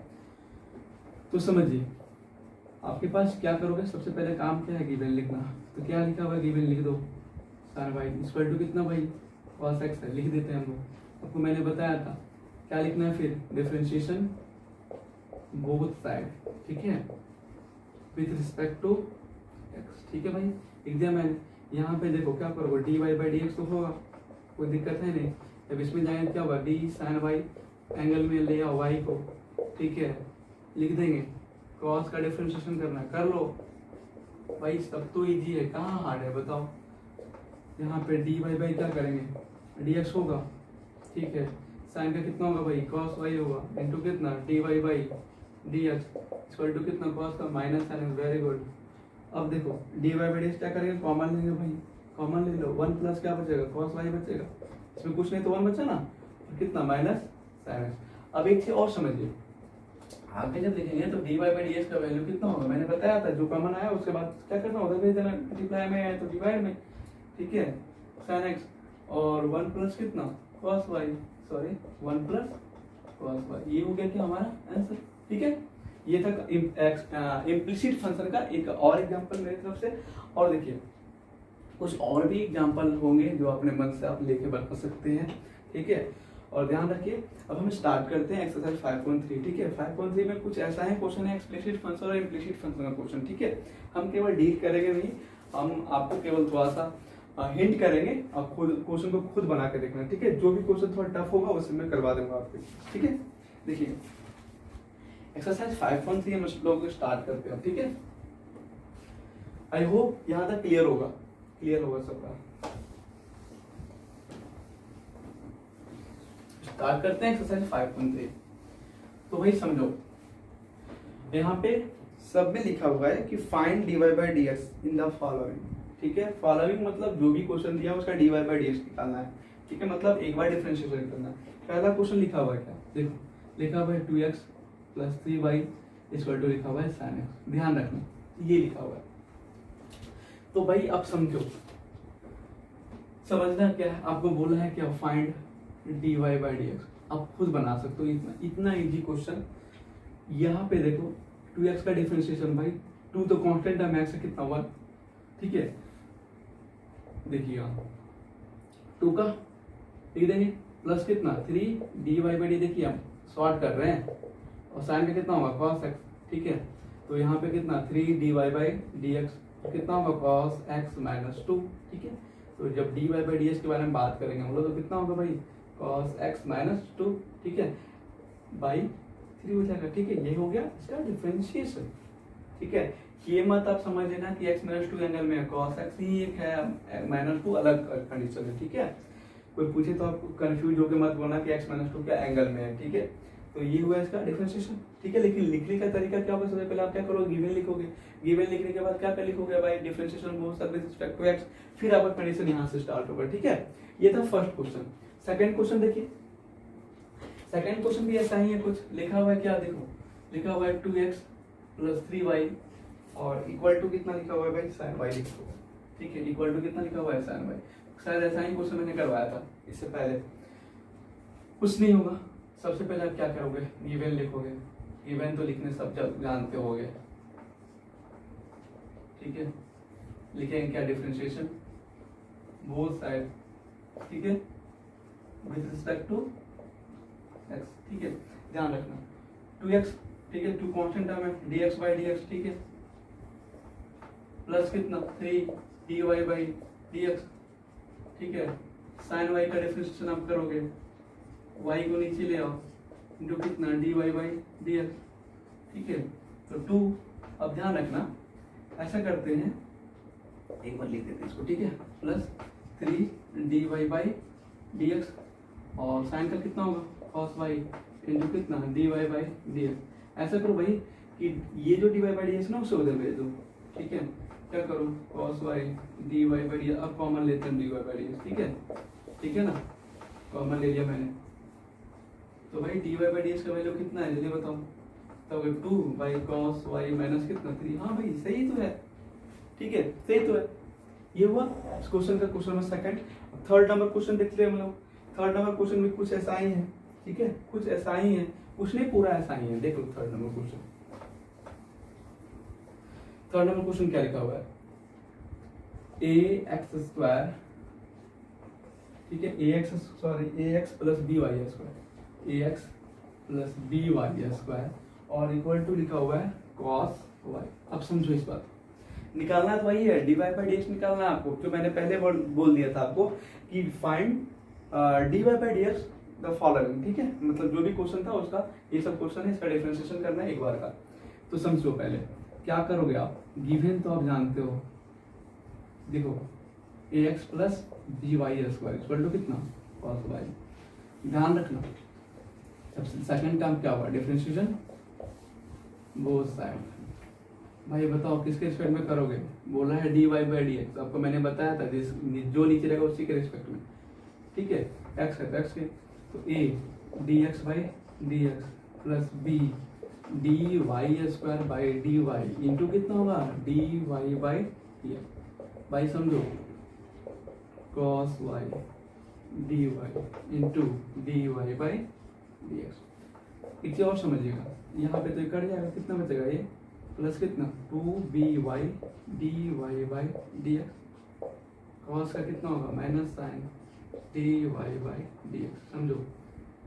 तो समझिए आपके पास क्या करोगे, सबसे पहले काम क्या है, गिवन लिखना। तो क्या लिखा हुआ है, गिवन लिख दो, साइन वाई इक्वल टू कितना भाई, cos x है, लिख देते हैं हम लोग। आपको मैंने बताया था क्या लिखना है, फिर डिफरेंशिएशन बोथ साइड, ठीक है, विथ रिस्पेक्ट टू x, ठीक है भाई, लिख दिया मैंने। यहाँ पे देखो क्या करोगे, dy बाई डी एक्स तो होगा, कोई दिक्कत है नहीं। जब इसमें जाएंगे क्या होगा, डी साइन वाई एंगल में ले आओ y को, ठीक है, लिख देंगे। क्रॉस का डिफरेंशिएशन करना है, कर लो भाई, सब तो इजी है, कहाँ हार्ड है बताओ। यहाँ पे dy बाई क्या करेंगे, dx होगा, ठीक है, साइन का कितना होगा भाई, cos y होगा, इंटू कितना dy by D x equal to कितना कॉस का minus sine x, very good. अब देखो d Y by D x क्या करेंगे, कॉमन लेंगे भाई, कॉमन ले लो, 1 प्लस क्या बचेगा, कॉस वाई बचेगा, इसमें कुछ नहीं तो 1 बचा ना, तो कितना माइनस साइन एक्स। अब एक चीज और समझिए, आगे जब देखेंगे तो d Y by D x का वैल्यू कितना होगा, मैंने बताया था जो कॉमन आया उसके बाद क्या करना होता है, देना मल्टीप्लाई में आया तो डिवाइड में, ठीक है, साइन एक्स और 1 प्लस कितना cos y, sorry 1 plus cos y, ये हो गया कि हमारा आंसर, ठीक है। ये था इम्प्लिसिट फंक्शन का एक और एग्जांपल मेरी तरफ से। और देखिए कुछ और भी एग्जांपल होंगे जो अपने मन से आप लेके बता सकते हैं, ठीक है। और ध्यान रखिए अब हम स्टार्ट करते हैं एक्सरसाइज 5.3, ठीक है। 5.3 में कुछ ऐसा है क्वेश्चन है एक्सप्लिसिट फंक्शन और इम्प्लिसिट फंक्शन का क्वेश्चन, ठीक है। हम केवल डील करेंगे नहीं, हम आपको केवल थोड़ा सा हिंट करेंगे, आप खुद क्वेश्चन को खुद बना के देखना, ठीक है। जो भी क्वेश्चन थोड़ा टफ होगा उसे मैं करवा दूंगा आपको, ठीक है। देखिए एक्सरसाइज 5.3 हम लोग स्टार्ट करते हैं, ठीक है। आई होप यहाँ तक क्लियर होगा सबका। स्टार्ट करते हैं एक्सरसाइज 5.3। तो भाई समझो यहाँ पे सब में लिखा हुआ है कि find dy by D x in the following, ठीक है। फॉलोइंग मतलब जो भी क्वेश्चन दिया उसका dy बाई डी एक्स निकालना है, ठीक है। मतलब एक बार डिफरेंशिएशन करना है। पहला क्वेश्चन लिखा हुआ है क्या, देखो लिखा हुआ है 2x plus 3y equal to लिखा हुआ है sin x, ध्यान रखना ये लिखा हुआ है। तो भाई अब समझो, समझना क्या है, आपको बोला है क्या, find dy by D x, आप खुद बना सकते हो, इतना इजी क्वेश्चन। यहाँ पे देखो 2x का डिफरेंशिएशन भाई, 2 तो कांस्टेंट है, मैक्स है कितना 1, ठीक है। देखिए यहाँ 2 का लिख देंगे प्लस कितना 3 dy बाई डी, देखिए हम सॉर्ट कर रहे हैं, और साइन का कितना होगा cos x, ठीक है। तो यहाँ पे कितना 3 dy बाई डी एक्स कितना होगा cos x माइनस 2, ठीक है। तो जब dy बाई डी एक्स के बारे में बात करेंगे हम लोग तो कितना होगा भाई cos x माइनस 2, ठीक है, बाई 3 हो जाएगा, ठीक है। ये हो गया इसका डिफरेंशिएशन, ठीक है। ये मत आप समझ लेना कि x माइनस 2 एंगल में है, cos x ही एक है, माइनस 2 अलग कंडीशन है, ठीक है। कोई पूछे तो आप कंफ्यूज होकर मत बोलना कि x माइनस 2 क्या एंगल में है, ठीक है। तो ये हुआ इसका डिफरेंशिएशन, ठीक है। लेकिन लिखने का तरीका क्या होगा, सबसे पहले आप क्या करोगे, गिवन लिखोगे, गिवन लिखने के बाद क्या कर लिखोगे भाई, differentiation both side with respect to x, फिर आपका कंडीशन यहाँ से स्टार्ट होगा, ठीक है। ये था फर्स्ट क्वेश्चन। सेकंड क्वेश्चन देखिए, सेकंड क्वेश्चन भी ऐसा ही है, कुछ लिखा हुआ है क्या, देखो लिखा हुआ है 2x प्लस 3y और इक्वल टू कितना लिखा हुआ है भाई sin y लिखा हुआ है, ठीक है। इक्वल टू कितना लिखा हुआ है sin y, शायद ऐसा ही क्वेश्चन मैंने करवाया था इससे पहले। कुछ नहीं होगा, सबसे पहले आप क्या करोगे, गिवन लिखोगे, गिवन तो लिखने सब जानते होगे, ठीक है। लिखेंगे क्या, डिफरेंशिएशन बोथ साइड, ठीक है, विद रिस्पेक्ट टू x, ठीक है। ध्यान रखना 2x, ठीक है, 2 कांस्टेंट टर्म है, dx बाई dx, ठीक है, प्लस कितना 3 dy बाई dx, ठीक है। sin y का डिफरेंशिएशन आप करोगे, y को नीचे ले आओ, इंटू कितना dy बाई dx, ठीक है। तो 2, अब ध्यान रखना ऐसा करते हैं, एक बार लिख देते हैं इसको, ठीक है, प्लस 3 dy बाई dx और साइन का कितना होगा cos y इंटू कितना dy बाई dx। ऐसा करो भाई कि ये जो dy बाई dx ना उसे उधर भेज दो, ठीक है। क्या करो cos y dy by dx, अब कॉमन लेते हैं dy बाई dx, ठीक है ना, कॉमन ले लिया मैंने। तो भाई dy बाई dx का वैल्यू कितना है जल्दी बताओ, तो 2 बाई cos y माइनस कितना 3, हाँ भाई सही तो है, ठीक है, सही तो है। ये हुआ इस क्वेश्चन का question number second. Third number question देखते हैं हम लोग। थर्ड नंबर क्वेश्चन में कुछ ऐसा ही है, ठीक है, कुछ ऐसा ही है, कुछ नहीं पूरा ऐसा ही है। देखो third number question, third number question क्या लिखा हुआ है, ax², ठीक है, ax plus by² ax plus by² और इक्वल टू लिखा हुआ है cos y। अब समझो इस बात, निकालना तो वही है, dy बाई dx निकालना है आपको, जो मैंने पहले बोल दिया था आपको कि find dy by dx the following, ठीक है। मतलब जो भी क्वेश्चन था उसका ये सब क्वेश्चन है, इसका डिफरेंशिएशन करना है एक बार का। तो समझो पहले क्या करोगे आप, गिवन तो आप जानते हो, देखो ax plus by² equal to कितना cos y। ध्यान रखना अब सेकंड काम क्या हुआ, डिफरेंशिएशन बोथ साइड। भाई बताओ किसके रिस्पेक्ट में करोगे? बोला है dy बाई डी एक्स, आपको मैंने बताया था जो नीचे रहेगा उसी के रिस्पेक्ट में, ठीक है। x है तो x के, तो a dx by D x plus b dy square by dy into कितना होगा dy बाई डी एक्स। भाई समझो cos y dy into dy by D x. एक चीज और समझिएगा, यहाँ पे तो ये कट जाएगा, कितना बचेगा ये प्लस कितना 2by dy by D x. Cos का कितना होगा minus sine dy by D x. समझो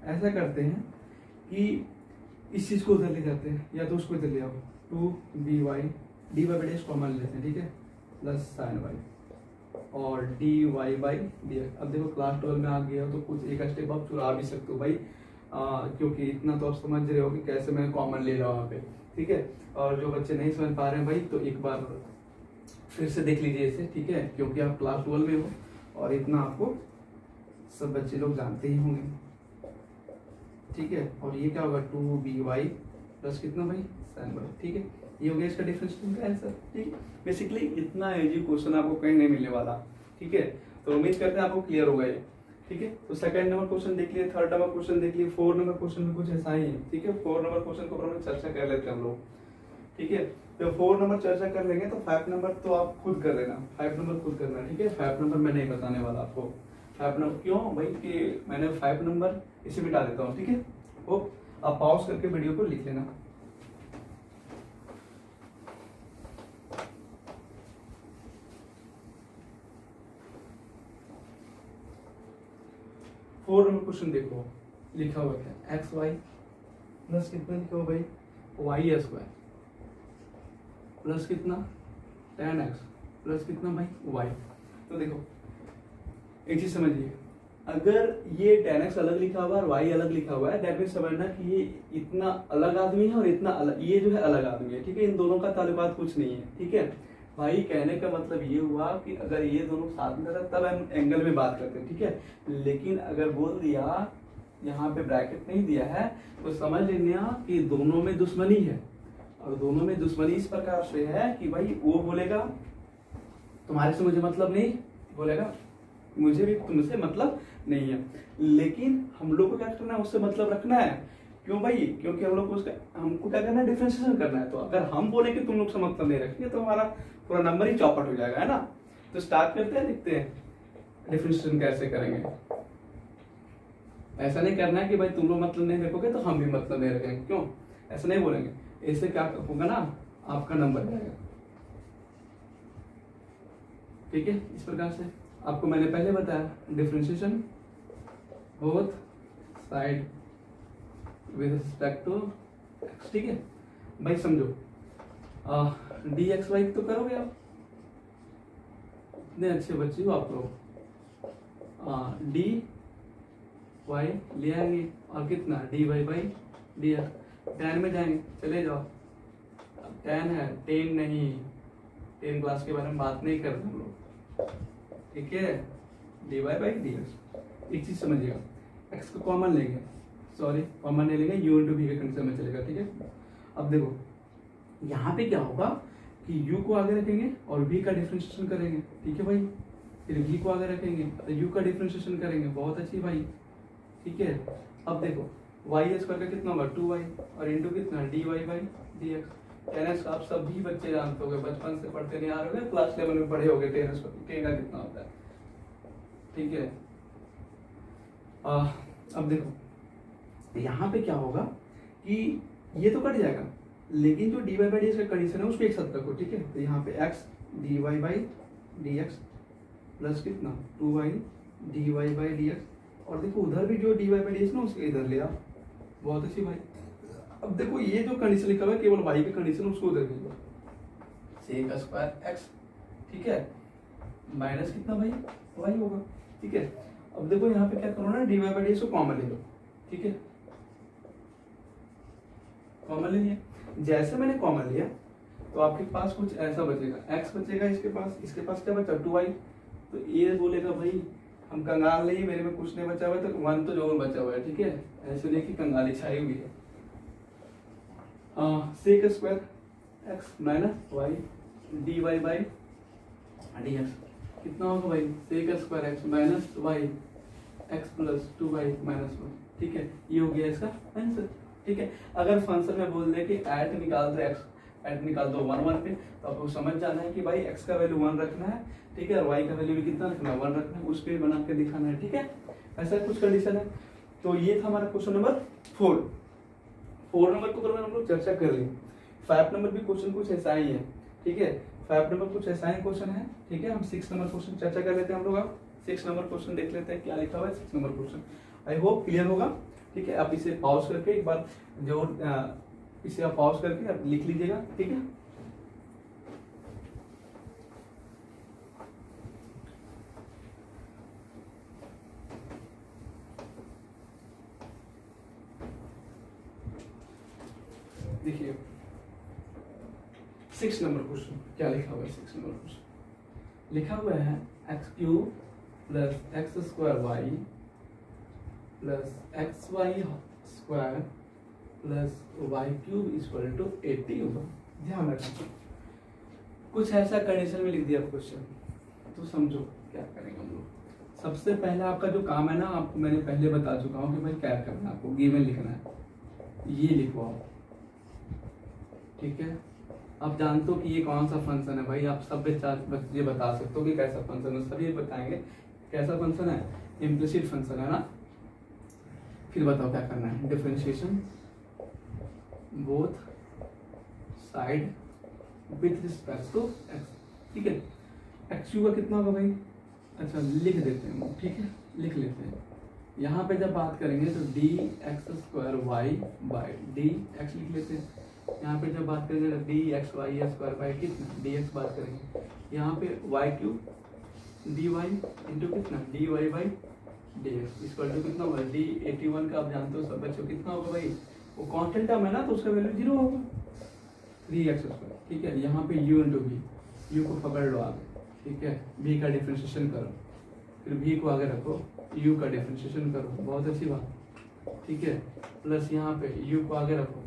ऐसा करते हैं कि इस चीज को उधर ले जाते हैं या तो उसको इधर ले आओ, 2by dy by D x common लेते हैं, ठीक है, प्लस साइन y और dy बाई डी एक्स। अब देखो क्लास 12 में आ गया तो कुछ एक स्टेप आप चुरा भी सकते हो भाई, क्योंकि इतना तो आप समझ रहे हो कि कैसे मैं कॉमन ले रहा हूँ वहाँ पे, ठीक है। और जो बच्चे नहीं समझ पा रहे हैं भाई तो एक बार फिर से देख लीजिए इसे, ठीक है, क्योंकि आप क्लास 12 में हो और इतना आपको सब बच्चे लोग जानते ही होंगे, ठीक है। और ये क्या होगा 2by प्लस कितना भाई साइन y, ठीक है। ये हो गया इसका डिफरेंशियल का आंसर, ठीक है। बेसिकली इतना इजी क्वेश्चन आपको कहीं नहीं मिलने वाला, ठीक है। तो उम्मीद करते हैं आपको क्लियर होगा ये, ठीक है। तो सेकंड नंबर क्वेश्चन देख लिए, थर्ड नंबर क्वेश्चन देख लिए, 4 नंबर क्वेश्चन में कुछ ऐसा ही है, ठीक है। 4 नंबर क्वेश्चन के ऊपर हम चर्चा कर लेते हैं हम लोग, ठीक है। तो 4 नंबर चर्चा कर लेंगे तो 5 नंबर तो आप खुद कर लेना, 5 नंबर खुद करना, ठीक है। 5 नंबर मैं नहीं बताने वाला आपको, 5 नंबर क्यों भाई कि मैंने 5 नंबर इसे मिटा देता हूँ, ठीक है। होप आप पॉज करके वीडियो को लिख लेना। फोर नंबर क्वेश्चन देखो, लिखा हुआ क्या एक्स वाई प्लस कितना लिखा हुआ भाई वाई स्क्वायर प्लस कितना tan x प्लस कितना भाई y। तो देखो एक चीज समझिए, अगर ये tan x अलग लिखा हुआ है और y अलग लिखा हुआ है, दैट मीन समझना कि ये इतना अलग आदमी है और इतना अलग, ये जो है अलग आदमी है, ठीक है। इन दोनों का ताल्लुकात कुछ नहीं है, ठीक है भाई। कहने का मतलब ये हुआ कि अगर ये दोनों साथ में रहता तब हम एंगल में बात करते हैं, ठीक है। लेकिन अगर बोल दिया यहाँ पे ब्रैकेट नहीं दिया है तो समझ लेना कि दोनों में दुश्मनी है, और दोनों में दुश्मनी इस प्रकार से है कि भाई वो बोलेगा तुम्हारे से मुझे मतलब नहीं, बोलेगा मुझे भी तुमसे मतलब नहीं है, लेकिन हम लोग को क्या करना है उससे मतलब रखना है। क्यों भाई? क्योंकि हम लोग को उसका हमको क्या करना है डिफरेंशिएशन करना है। तो अगर हम बोले कि तुम लोग से मतलब नहीं रखेंगे तो हमारा पूरा नंबर ही चौपट हो जाएगा, है ना। तो स्टार्ट करते हैं, देखते हैं डिफरेंशिएशन कैसे करेंगे। ऐसा नहीं करना है कि भाई तुम लोग मतलब नहीं रखोगे तो हम भी मतलब नहीं रखेंगे, क्यों ऐसा नहीं बोलेंगे। ऐसे क्या होगा ना, आपका नंबर जाएगा, ठीक है। इस प्रकार से आपको मैंने पहले बताया differentiation both side with respect to x, ठीक है भाई। समझो डी एक्स वाई तो करोगे आप, इतने अच्छे बच्चे हो आप लोग। डी वाई ले आएंगे और कितना D Y by D x, tan में जाएंगे, चले जाओ। अब टेन है, 10 नहीं, 10 क्लास के बारे में बात नहीं कर रहे हम लोग, ठीक है। D Y by D x. एक चीज समझिएगा, एक्स को कॉमन लेंगे, सॉरी कॉमन नहीं लेंगे, यू इंटू वी के कंडीशन में चलेगा, ठीक है। अब देखो यहाँ पे क्या होगा कि u को आगे रखेंगे और v का डिफरेंशिएशन करेंगे, ठीक है भाई। फिर v को आगे रखेंगे तो u का डिफरेंशिएशन करेंगे, बहुत अच्छी भाई, ठीक है। अब देखो y स्क्वायर का कितना होगा 2y और इंटू कितना dy by dx। tan x आप सभी बच्चे जानते होंगे, बचपन से पढ़ते नहीं आ रहे होंगे, क्लास 11 में पढ़े होंगे tan x का कितना होता है, ठीक है। अब देखो यहाँ पे क्या होगा कि ये तो कट जाएगा, लेकिन जो dy बाई dx का कंडीशन है उसको एक साथ रखो, ठीक है। तो यहाँ पे x dy by dx plus कितना 2y dy बाई dx, और देखो उधर भी जो dy बाई dx ना उसके इधर ले आओ, बहुत अच्छी भाई। अब देखो ये जो कंडीशन लिखा हुआ है केवल y की कंडीशन, उसको उधर ले लो, सेक स्क्वायर x, ठीक है, माइनस कितना भाई y होगा, ठीक है। अब देखो यहाँ पे क्या करो ना, dy बाई dx को कॉमन ले लो, ठीक है, कॉमन ले लिया। जैसे मैंने कॉमन लिया तो आपके पास कुछ ऐसा बचेगा, x बचेगा इसके पास क्या बचा 2y। तो ये बोलेगा भाई हम कंगाल नहीं, मेरे में कुछ नहीं बचा हुआ है, तो 1 तो जरूर बचा हुआ है, ठीक है। ऐसे नहीं कि कंगाली छाई हुई है, sec square x minus y d Y by D x कितना होगा भाई, sec square x minus y x plus 2y minus 1। ठीक है, ये हो गया इसका आंसर। ठीक है, अगर फंक्शन में बोल दे कि ऐट निकाल दो एक्स, ऐट निकाल दो 1 1 पे, तो आपको समझ जाना है कि भाई एक्स का वैल्यू 1 रखना है। ठीक है, और वाई का वैल्यू भी कितना रखना है, 1 रखना है, उस पर बना के दिखाना है। ठीक है, ऐसा कुछ कंडीशन है। तो ये था हमारा क्वेश्चन नंबर 4। 4 नंबर के ऊपर हम लोग चर्चा कर ली। 5 नंबर भी क्वेश्चन कुछ ऐसा ही है। ठीक है, 5 नंबर कुछ ऐसा ही क्वेश्चन है। ठीक है, हम 6 नंबर क्वेश्चन चर्चा कर लेते हैं हम लोग। अब 6 नंबर क्वेश्चन देख लेते हैं क्या लिखा हुआ है 6 number question. I hope clear होगा। ठीक है, आप इसे पॉज करके एक बार जो इसे आप पॉज करके आप लिख लीजिएगा। ठीक है, देखिए 6 नंबर क्वेश्चन क्या लिखा हुआ है। 6 नंबर क्वेश्चन लिखा हुआ है x cube plus x square y plus x Y square plus y cube equal to 80 होगा। ध्यान रखना, कुछ ऐसा कंडीशन में लिख दिया क्वेश्चन, तो समझो क्या करेंगे हम लोग। सबसे पहले आपका जो काम है ना, आपको मैंने पहले बता चुका हूँ कि भाई क्या करना है, आपको गिवन लिखना है। ये लिखो आप। ठीक है, आप जानते हो कि ये कौन सा फंक्शन है भाई, आप सब ये बता सकते हो कि कैसा फंक्शन है, सभी बताएंगे कैसा फंक्शन है, इम्प्लिसिट फंक्शन है ना। फिर बताओ क्या करना है, differentiation both side with respect to x. ठीक है, एक्स यू का कितना होगा भाई, अच्छा लिख देते हैं हम। ठीक है, लिख लेते हैं। यहाँ पे जब बात करेंगे तो D X square Y by D X लिख लेते हैं। यहाँ पे जब बात करेंगे तो D X Y square by कितना डी एक्स बात करेंगे। यहाँ पे Y cube D Y into कितना D Y by D x equal to कितना होगा डी 81 का आप जानते हो सब बच्चों कितना होगा भाई, वो कांस्टेंट टर्म है ना, तो उसका वैल्यू 0 होगा 3x स्क्वायर। ठीक है, यहाँ पे u इंटू वी, यू को पकड़ लो आगे। ठीक है, v का डिफरेंशिएशन करो, फिर v को आगे रखो, u का डिफरेंशिएशन करो, बहुत अच्छी बात। ठीक है, प्लस यहाँ पे u को आगे रखो,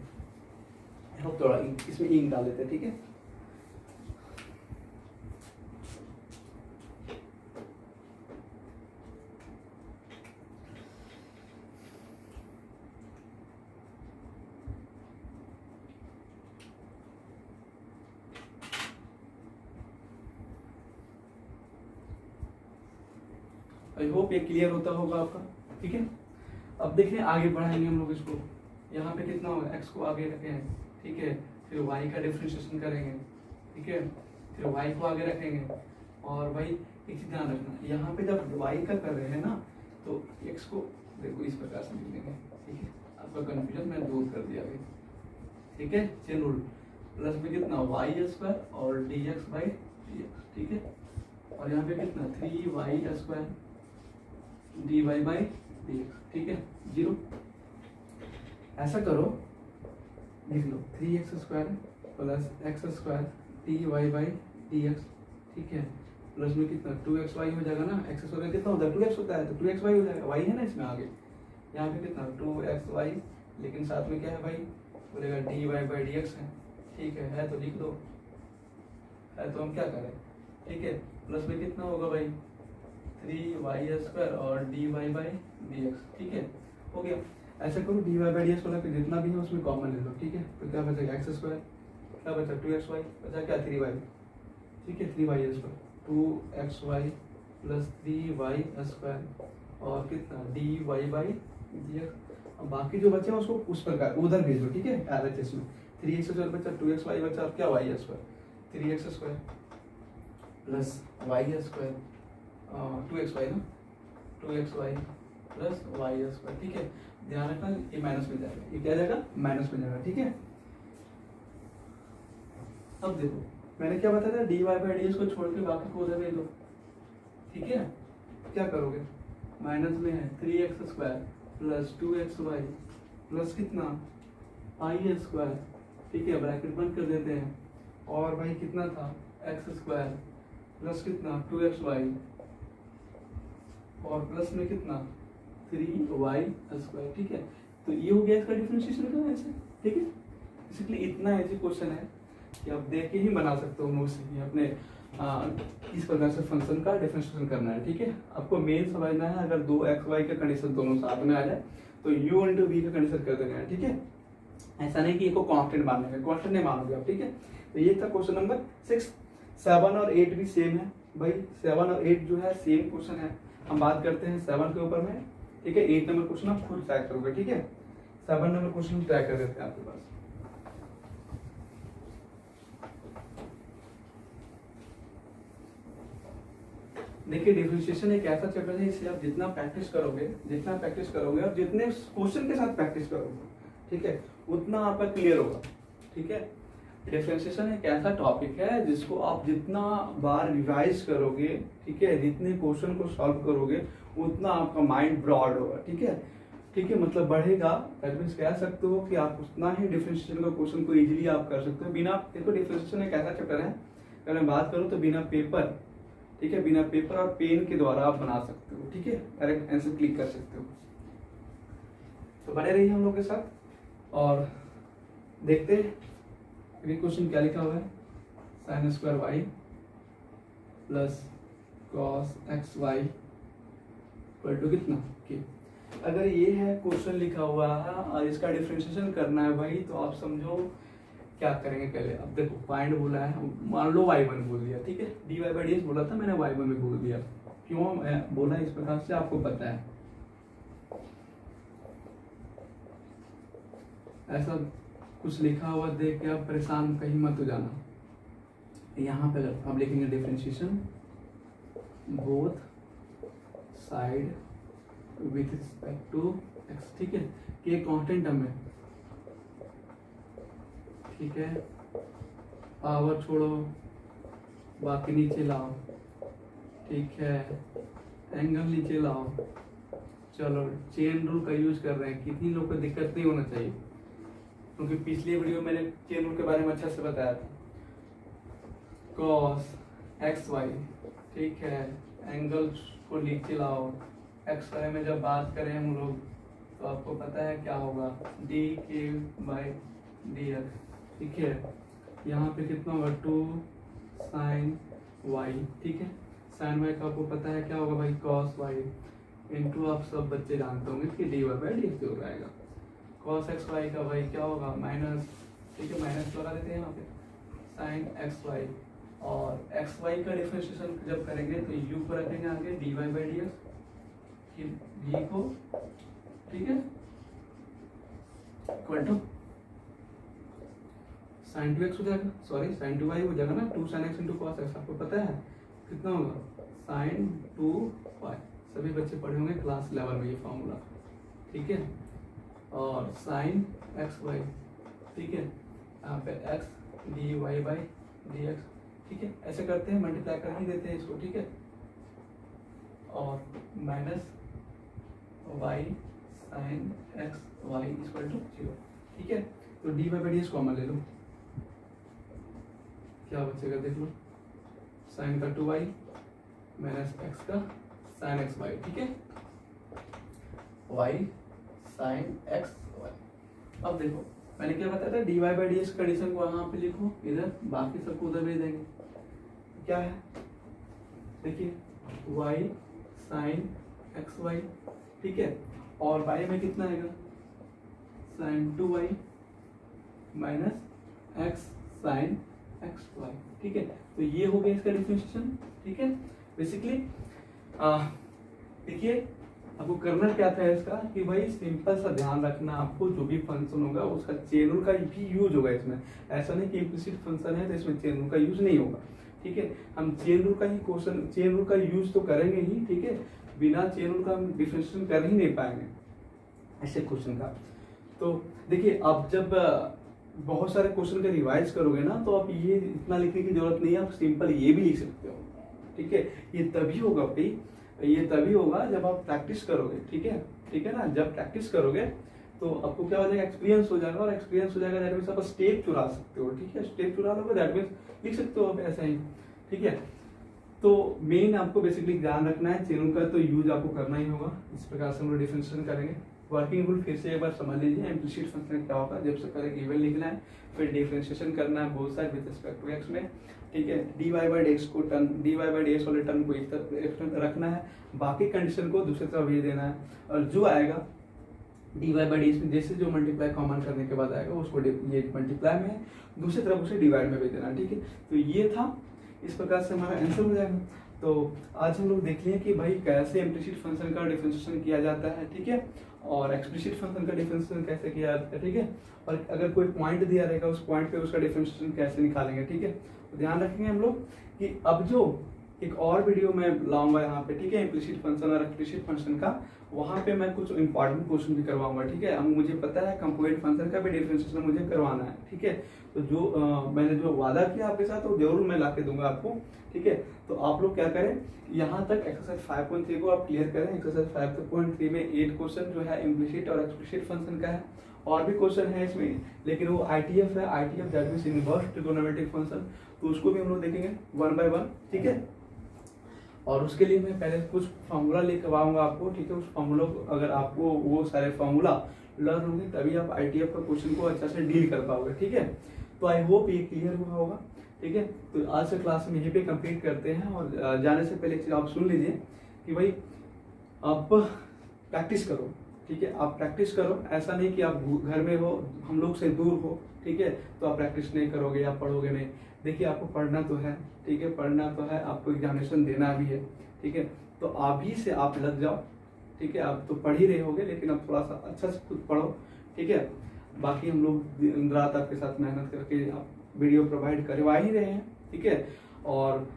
थोड़ा इसमें ई डाल देते हैं। ठीक है, आई होप ये क्लियर होता होगा आपका। ठीक है, अब देखिए आगे बढ़ाएंगे हम लोग इसको। यहाँ पे कितना होगा, x को आगे रखे हैं। ठीक है, फिर y का डिफरेंशिएशन करेंगे। ठीक है, फिर y को आगे रखेंगे। और भाई एक चीज ध्यान रखना, यहाँ पे जब y का कर रहे हैं ना, तो x को देखो इस प्रकार से लिख देंगे। ठीक है, आपका कंफ्यूजन मैं दूर कर दिया अभी। ठीक है, चेन रूल प्लस में कितना y स्क्वायर और dx बाई dx। ठीक है, और यहाँ पे कितना 3y square dy by dx। ठीक है, 0। ऐसा करो, लिख लो 3x square plus x square dy by dx। ठीक है, प्लस में कितना 2xy हो जाएगा ना, x स्क्वायर कितना होता है 2x होता है, तो 2xy हो जाएगा, y है ना इसमें आगे। यहाँ पे कितना 2xy, लेकिन साथ में क्या है भाई, बोलेगा dy बाई dx है। ठीक है तो लिख दो, है तो हम क्या करें। ठीक है, प्लस में कितना होगा भाई 3y स्क्वायर और dy बाई dx। ठीक है, हो गया। ऐसा करो dy बाई dx को जितना भी है उसमें कॉमन ले लो। ठीक है, तो क्या बचेगा x स्क्वायर, क्या बचा 2xy, बचा क्या 3y। ठीक है, 3y square 2xy plus 3y square और कितना dy बाई dx। अब बाकी जो बचे उसको उस प्रकार उधर भेज दो। ठीक है, RHS में 3x स्क्वायर बचा 2xy बचा, अब क्या y square 3x square plus y square 2xy ना 2xy प्लस y स्क्वायर। ठीक है, ध्यान रखना ये माइनस में जाएगा, ये क्या जाएगा माइनस में जाएगा। ठीक है, अब देखो मैंने क्या बताया था, dy बाई dx को छोड़ के बाकी को उधर भेज दो। ठीक है, क्या करोगे, माइनस में है 3x square plus 2xy plus कितना i स्क्वायर। ठीक है, ब्रैकेट बंद कर देते हैं, और भाई कितना था x स्क्वायर प्लस कितना 2xy और प्लस में कितना 3y स्क्वायर। ठीक है, तो ये हो गया इसका डिफरेंशिएशन का ऐसे। ठीक है, बेसिकली इतना इजी क्वेश्चन है कि आप देख के ही बना सकते हो नोट्स में अपने। इस प्रकार से फंक्शन का डिफरेंशिएशन करना है, ठीक है। आपको मेन समझना है, अगर दो एक्स वाई का कंडीशन दोनों साथ में आ जाए तो u इंटू वी का कंडीशन कर देना है, ठीक है। ऐसा नहीं कि इसको कांस्टेंट मानेंगे, कांस्टेंट नहीं मानोगे आप, ठीक है। तो ये था क्वेश्चन नंबर 6। 7 और 8 भी सेम है भाई, 7 और 8 जो है सेम क्वेश्चन है। हम बात करते हैं 7 के ऊपर में, ठीक है। 8 नंबर क्वेश्चन आप खुद ट्राई करोगे, ठीक है। 7 नंबर क्वेश्चन ट्राई कर देते हैं आपके पास। देखिए डिफरेंशिएशन एक ऐसा चैप्टर है, इसे आप जितना प्रैक्टिस करोगे और जितने क्वेश्चन के साथ प्रैक्टिस करोगे, ठीक है, उतना आपका क्लियर होगा, ठीक है। डिफरेंशिएशन एक ऐसा टॉपिक है जिसको आप जितना बार रिवाइज करोगे, ठीक है, जितने क्वेश्चन को सॉल्व करोगे उतना आपका माइंड ब्रॉड होगा, ठीक है, ठीक है, मतलब बढ़ेगा। दैट मींस कह सकते हो कि आप उतना ही डिफरेंशिएशन का क्वेश्चन को इजीली आप कर सकते हो बिना, देखो डिफरेंशिएशन एक ऐसा चैप्टर है, अगर मैं बात करूँ तो बिना पेपर, ठीक है, बिना पेपर और पेन के द्वारा आप बना सकते हो, ठीक है, डायरेक्ट आंसर क्लिक कर सकते हो। तो बने रहिए हम लोग के साथ और देखते हैं क्वेश्चन क्या लिखा हुआ है। Sine square y plus cos x y equal to कितना के। अगर ये है क्वेश्चन लिखा हुआ है और इसका डिफरेंशिएशन करना है भाई, तो आप समझो क्या करेंगे पहले। अब देखो फाइंड बोला है, मान लो y1 बोल दिया, ठीक है, dy बाई डी बोला था, मैंने y1 में बोल दिया। क्यों बोला इस प्रकार से आपको पता है, ऐसा कुछ लिखा हुआ देख के आप परेशान कहीं मत हो जाना। यहाँ पे आप लिखेंगे differentiation both side with respect to x, ठीक है, कि एक कांस्टेंट टर्म है, ठीक है, पावर छोड़ो बाकी नीचे लाओ, ठीक है, एंगल नीचे लाओ। चलो चेन रूल का यूज कर रहे हैं, कितनी लोग को दिक्कत नहीं होना चाहिए, क्योंकि पिछले वीडियो में मैंने चेन रूल के बारे में अच्छा से बताया था। cos एक्स वाई, ठीक है, एंगल को नीचे लाओ। एक्स वाई में जब बात करें हम लोग तो आपको पता है क्या होगा, डी के बाई डी एक्स, ठीक है। यहाँ पे कितना होगा 2 साइन वाई, ठीक है। साइन वाई का आपको पता है क्या होगा भाई, कॉस वाई इंटू, आप सब बच्चे जानते होंगे कि d Y by D x हो जाएगा। कॉस एक्स वाई का भाई क्या होगा माइनस, ठीक है, माइनस लगा देते हैं यहाँ पे, साइन एक्स वाई। और एक्स वाई का डिफरेंशिएशन जब करेंगे तो यू को रखेंगे आगे d Y by D x, d को, ठीक है, इक्वल टू साइन 2x हो जाएगा, सॉरी साइन 2y हो जाएगा ना, 2 sine x into cos x. आपको पता है कितना होगा, साइन 2y। सभी बच्चे पढ़े होंगे क्लास 11 में ये फॉर्मूला, ठीक है। और साइन एक्स वाई, ठीक है, यहाँ पे x d Y by D x, ठीक है, ऐसे करते हैं, मल्टीप्लाई कर ही देते हैं इसको, ठीक है। और minus y sine x y equal to 0, ठीक है। तो d Y by D x common ले लो, क्या बचेगा देख लो, साइन का 2y माइनस एक्स का साइन एक्स वाई, ठीक है, y साइन एक्स वाई। अब देखो मैंने क्या बताया था, d Y by D x condition को यहाँ पे लिखो इधर, बाकी सबको उधर भेज देंगे। क्या है देखिए, y साइन एक्स वाई, ठीक है, और y में कितना आएगा, sine 2y minus x sine x y, ठीक है। तो ये हो गया इसका डिफरेंशिएशन, ठीक है। बेसिकली देखिए आपको करना क्या था इसका कि भाई सिंपल सा ध्यान रखना, आपको जो भी फंक्शन होगा उसका चेन रूल का भी यूज होगा इसमें। ऐसा नहीं कि इम्प्लिसिट फंक्शन है तो इसमें चेन रूल का यूज नहीं होगा, ठीक है। हम चेन रूल का ही क्वेश्चन, चेन रूल का यूज तो करेंगे ही, ठीक है, बिना चेन रूल का हम डिफरेंशिएशन कर ही नहीं पाएंगे ऐसे क्वेश्चन का। तो देखिए आप जब बहुत सारे क्वेश्चन का रिवाइज करोगे ना, तो आप ये इतना लिखने की जरूरत नहीं है, आप सिंपल ये भी लिख सकते हो, ठीक है। ये तभी होगा भाई, ये तभी होगा जब आप प्रैक्टिस करोगे, ठीक है, ठीक है ना। जब प्रैक्टिस करोगे तो आपको क्या हो जाएगा, एक्सपीरियंस हो जाएगा, और एक्सपीरियंस हो जाएगा दैट मींस आप स्टेप चुरा सकते हो, ठीक है। स्टेप चुरा लोगे दैट मींस लिख सकते हो आप ऐसा ही, ठीक है। तो मेन आपको बेसिकली ध्यान रखना है, चेन का तो यूज आपको करना ही होगा। इस प्रकार से हम लोग डिफरेंशिएशन करेंगे। वर्किंग रूल फिर से एक बार समझ लीजिए। इम्प्लिसिट फंक्शन क्या होगा, जब से पहले गिवन लिखना है, फिर डिफरेंशिएशन करना है both side with respect to x में, ठीक है। dy बाई dx को टर्म, dy बाई dx वाले टर्म को इस तरफ रखना है, बाकी कंडीशन को दूसरी तरफ भेज देना है, और जो आएगा dy बाई dx में जैसे जो मल्टीप्लाई कॉमन करने के बाद आएगा उसको ये मल्टीप्लाई में है, दूसरी तरफ उसे डिवाइड में भेज देना है, ठीक है। तो ये था, इस प्रकार से हमारा आंसर हो जाएगा। तो आज हम लोग देख लिए कि भाई कैसे इम्प्लिसिट फंक्शन का डिफरेंशिएशन किया जाता है, ठीक है, और एक्सप्लिसिट फंक्शन का डिफरेंशिएशन कैसे किया जाता है, ठीक है, और अगर कोई पॉइंट दिया रहेगा उस पॉइंट पे उसका डिफरेंशिएशन कैसे निकालेंगे, ठीक है। तो ध्यान रखेंगे हम लोग कि अब जो एक और वीडियो मैं लाऊंगा यहाँ पे, ठीक है, इम्प्लिसिट फंक्शन और एक्सप्लिसिट फंक्शन का, वहाँ पे मैं कुछ इंपॉर्टेंट क्वेश्चन भी करवाऊंगा, ठीक है। अब मुझे पता है कंपोजिट फंक्शन का भी डिफरेंशिएशन मुझे करवाना है, ठीक है। तो जो मैंने जो वादा किया आपके साथ वो जरूर मैं ला के दूंगा आपको, ठीक है। तो आप लोग क्या करें, यहाँ तक एक्सरसाइज 5.3 को आप क्लियर करें। एक्सरसाइज 5.3 में 8 क्वेश्चन जो है इम्प्लिसिट और एक्सप्लिसिट फंक्शन का है, और भी क्वेश्चन है इसमें, लेकिन वो ITF है, ITF that means inverse trigonometric function, तो उसको भी हम लोग देखेंगे 1 बाय 1, ठीक है। और उसके लिए मैं पहले कुछ फार्मूला लेकर आऊंगा आपको, ठीक है। उस फार्मूला को अगर आपको वो सारे फार्मूला लर्न होंगे तभी आप ITF का क्वेश्चन को अच्छा से डील कर पाओगे, ठीक है। तो आई होप ये क्लियर हुआ होगा, ठीक है। तो आज से क्लास में यहीं पे कंप्लीट करते हैं, और जाने से पहले एक चीज आप सुन लीजिए कि भाई आप प्रैक्टिस करो, ठीक है। आप प्रैक्टिस करो, ऐसा नहीं कि आप घर में हो, हम लोग से दूर हो, ठीक है, तो आप प्रैक्टिस नहीं करोगे या पढ़ोगे नहीं। देखिए आपको पढ़ना तो है, ठीक है, पढ़ना तो है, आपको एग्जामिनेशन देना भी है, ठीक है। तो अभी से आप लग जाओ, ठीक है। आप तो पढ़ ही रहे होगे, लेकिन अब थोड़ा सा अच्छा से खुद पढ़ो, ठीक है। बाकी हम लोग दिन रात आपके साथ मेहनत करके आप वीडियो प्रोवाइड करवा ही रहे हैं, ठीक है। और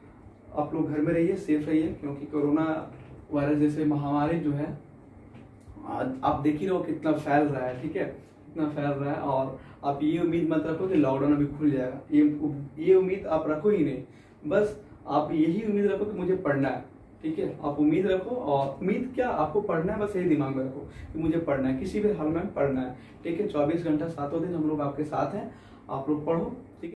आप लोग घर में रहिए, सेफ रहिए, क्योंकि कोरोना वायरस जैसे महामारी जो है आप देख ही रहो कितना फैल रहा है, ठीक है, कितना फैल रहा है। और आप ये उम्मीद मत रखो कि लॉकडाउन अभी खुल जाएगा, ये उम्मीद आप रखो ही नहीं। बस आप यही उम्मीद रखो कि मुझे पढ़ना है, ठीक है। आप उम्मीद रखो, और उम्मीद क्या, आपको पढ़ना है, बस यही दिमाग में रखो कि मुझे पढ़ना है, किसी भी हाल में पढ़ना है, ठीक है। 24 घंटा 7 दिन हम लोग आपके साथ हैं, आप लोग पढ़ो, ठीक है।